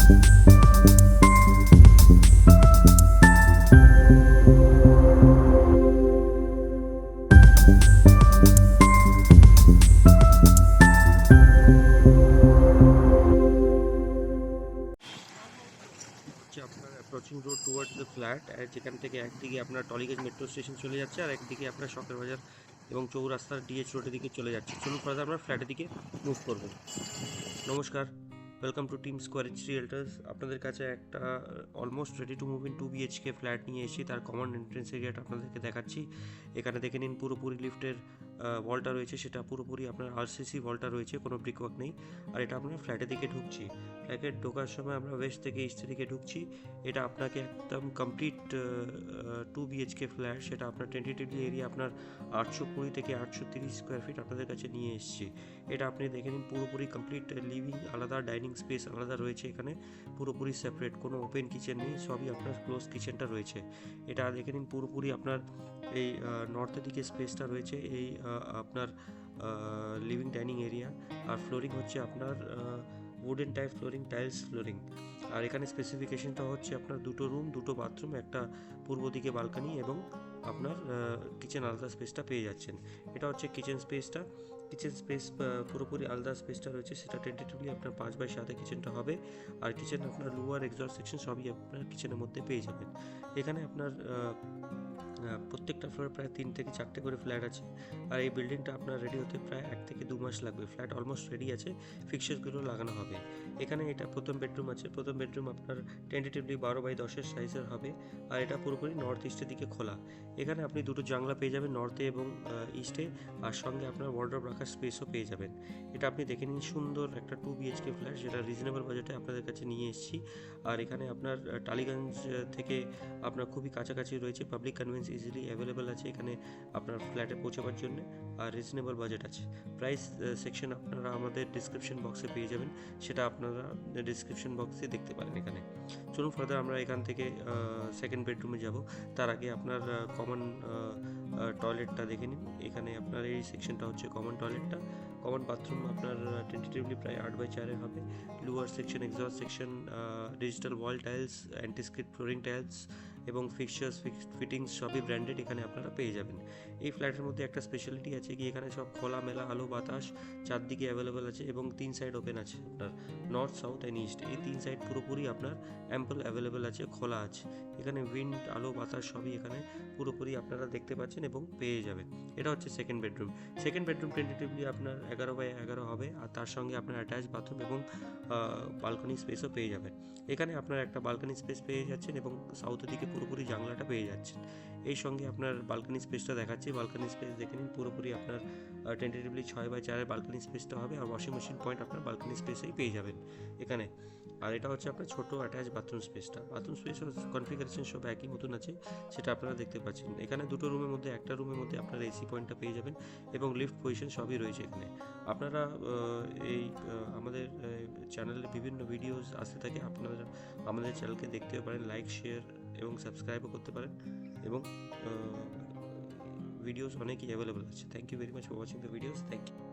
আপনার approaching road towards the flat, যেখান থেকে একদিকে আপনার টলিগঞ্জ মেট্রো স্টেশন চলে যাচ্ছে আর একদিকে আপনার শখের বাজার এবং চৌরাস্তার ডিএচ রোডের দিকে চলে যাচ্ছে। চলুন ফার্দার আমরা ফ্ল্যাটের দিকে মুভ করব। নমস্কার, welcome to team square H realtors. আপনাদের কাছে একটা almost ready to move in 2 BHK flat নিয়ে এসেছি। তার কমন এন্ট্রেন্স এরিয়াটা আপনাদেরকে দেখাচ্ছি। এখানে দেখে নিন, পুরোপুরি লিফটের ওয়ালটা রয়েছে, সেটা পুরোপুরি আপনার আরসিসি ওয়ালটা রয়েছে, কোনো ব্রিক ওয়ার্ক নেই। আর এটা আপনার ফ্ল্যাটের দিকে ঢুকছি। ফ্ল্যাটে ঢোকার সময় আমরা ওয়েস্ট থেকে ইস্টের দিকে ঢুকছি। এটা আপনাকে একদম কমপ্লিট 2 BHK ফ্ল্যাট, সেটা আপনার টেন্টেটিভলি এরিয়া আপনার 820 থেকে 830 স্কোয়ার ফিট আপনাদের কাছে নিয়ে এসেছি। এটা আপনি দেখে নিন, পুরোপুরি কমপ্লিট লিভিং আলাদা, ডাইনিং স্পেস আলাদা রয়েছে। এখানে পুরোপুরি সেপারেট, কোনো ওপেন কিচেন নেই, সবই আপনার ক্লোজ কিচেনটা রয়েছে। এটা দেখে নিন, পুরোপুরি আপনার এই নর্থের দিকে স্পেসটা রয়েছে, এই আপনার লিভিং ডাইনিং এরিয়া। আর ফ্লোরিং হচ্ছে আপনার wooden type flooring, tiles flooring. আর এখানে স্পেসিফিকেশনটা হচ্ছে আপনার 2টো রুম, 2টো বাথরুম, একটা পূর্ব দিকে বালকানি এবং আপনার কিচেন আলাদা স্পেসটা পেয়ে যাচ্ছেন। এটা হচ্ছে কিচেন স্পেসটা। কিচেন স্পেস পুরোপুরি আলাদা স্পেসটা রয়েছে, সেটা টেন্টেটিভলি আপনার 5/7 কিচেনটা হবে। আর কিচেন আপনার লোয়ার এক্সস্ট সেকশন সবই আপনার কিচেনের মধ্যে পেয়ে যাবেন। এখানে আপনার প্রত্যেকটা ফ্লোরে প্রায় 3 থেকে 4টে করে ফ্ল্যাট আছে। আর এই বিল্ডিংটা আপনার রেডি হতে প্রায় 1 থেকে 2 মাস লাগবে। ফ্ল্যাট অলমোস্ট রেডি আছে, ফিক্সারগুলো লাগানো হবে। এখানে এটা প্রথম বেডরুম আছে। প্রথম বেডরুম আপনার টেন্টেটিভলি 12/10 সাইজের হবে। আর এটা পুরোপুরি নর্থ ইস্টের দিকে খোলা। এখানে আপনি 2টো জানলা পেয়ে যাবেন, নর্থে এবং ইস্টে। আর সঙ্গে আপনার ওয়ার্ডরোব রাখার স্পেসও পেয়ে যাবেন। এটা আপনি দেখে নিন, সুন্দর একটা 2 BHK ফ্ল্যাট, যেটা রিজনেবল বাজেটে আপনাদের কাছে নিয়ে এসেছি। আর এখানে আপনার টালিগঞ্জ থেকে আপনার খুবই কাছাকাছি রয়েছে, পাবলিক কনভেন্স ইজিলি অ্যাভেলেবেল আছে এখানে আপনার ফ্ল্যাটে পৌঁছাবার জন্য। আর রিজনেবল বাজেট আছে। প্রাইস সেকশন আপনারা আমাদের ডিসক্রিপশন বক্সে পেয়ে যাবেন, সেটা আপনারা ডিসক্রিপশন বক্সে দেখতে পারেন। এখানে চলুন ফার্দার আমরা এখান থেকে সেকেন্ড বেডরুমে যাব। তার আগে আপনার কমন টয়লেটটা দেখে নিন। এখানে আপনার এই সেকশনটা হচ্ছে কমন টয়লেটটা। কমন বাথরুম আপনার টেন্টেটিভলি প্রায় 8/4 হবে। Lower section, exhaust section, digital wall tiles, antiskid flooring tiles এবং ফিক্সার্স ফিটিংস সবই ব্র্যান্ডেড এখানে আপনারা পেয়ে যাবেন। এই ফ্ল্যাটের মধ্যে একটা স্পেশালিটি আছে কি, এখানে সব খোলামেলা আলো বাতাস চারদিকে অ্যাভেলেবেল আছে এবং 3 সাইড ওপেন আছে। আপনার নর্থ, সাউথ অ্যান্ড ইস্ট, এই 3 সাইড পুরোপুরি আপনার অ্যাম্পল অ্যাভেলেবেল আছে, খোলা আছে। এখানে উইন্ড, আলো বাতাস সবই এখানে পুরোপুরি আপনারা দেখতে পাচ্ছেন এবং পেয়ে যাবেন। এটা হচ্ছে second bedroom. Second bedroom tentatively আপনার 11/11 হবে। আর তার সঙ্গে আপনার অ্যাটাচ বাথরুম এবং বালকনি স্পেসও পেয়ে যাবেন। এখানে আপনার একটা বালকনি স্পেস পেয়ে যাচ্ছেন এবং সাউথের দিকে পুরোপুরি জানলাটা পেয়ে যাচ্ছেন। এই সঙ্গে আপনার বালকনি স্পেসটা দেখাচ্ছি। বালকনি স্পেস দেখে নিন, পুরোপুরি আপনার টেন্টেটিভলি 6/4 বালকনি স্পেসটা হবে। আর ওয়াশিং মেশিন পয়েন্ট আপনার বালকনি স্পেসেই পেয়ে যাবেন এখানে। আর এটা হচ্ছে আপনার ছোটো অ্যাটাচ বাথরুম স্পেসটা। বাথরুম স্পেসের কনফিগারেশন সব একই মতন আছে, সেটা আপনারা দেখতে পাচ্ছেন। এখানে 2টো রুমের মধ্যে একটা রুমের মধ্যে আপনারা এসি পয়েন্টটা পেয়ে যাবেন এবং লিফট পজিশন সবই রয়েছে এখানে। আপনারা এই আমাদের চ্যানেলে বিভিন্ন ভিডিওস আসতে থাকে, আপনারা আমাদের চ্যানেলকে দেখতেও পারেন, লাইক, শেয়ার এবং সাবস্ক্রাইবও করতে পারেন। এবং ভিডিওস অনেকই অ্যাভেলেবল আছে। Thank you very much for watching the videos. Thank you.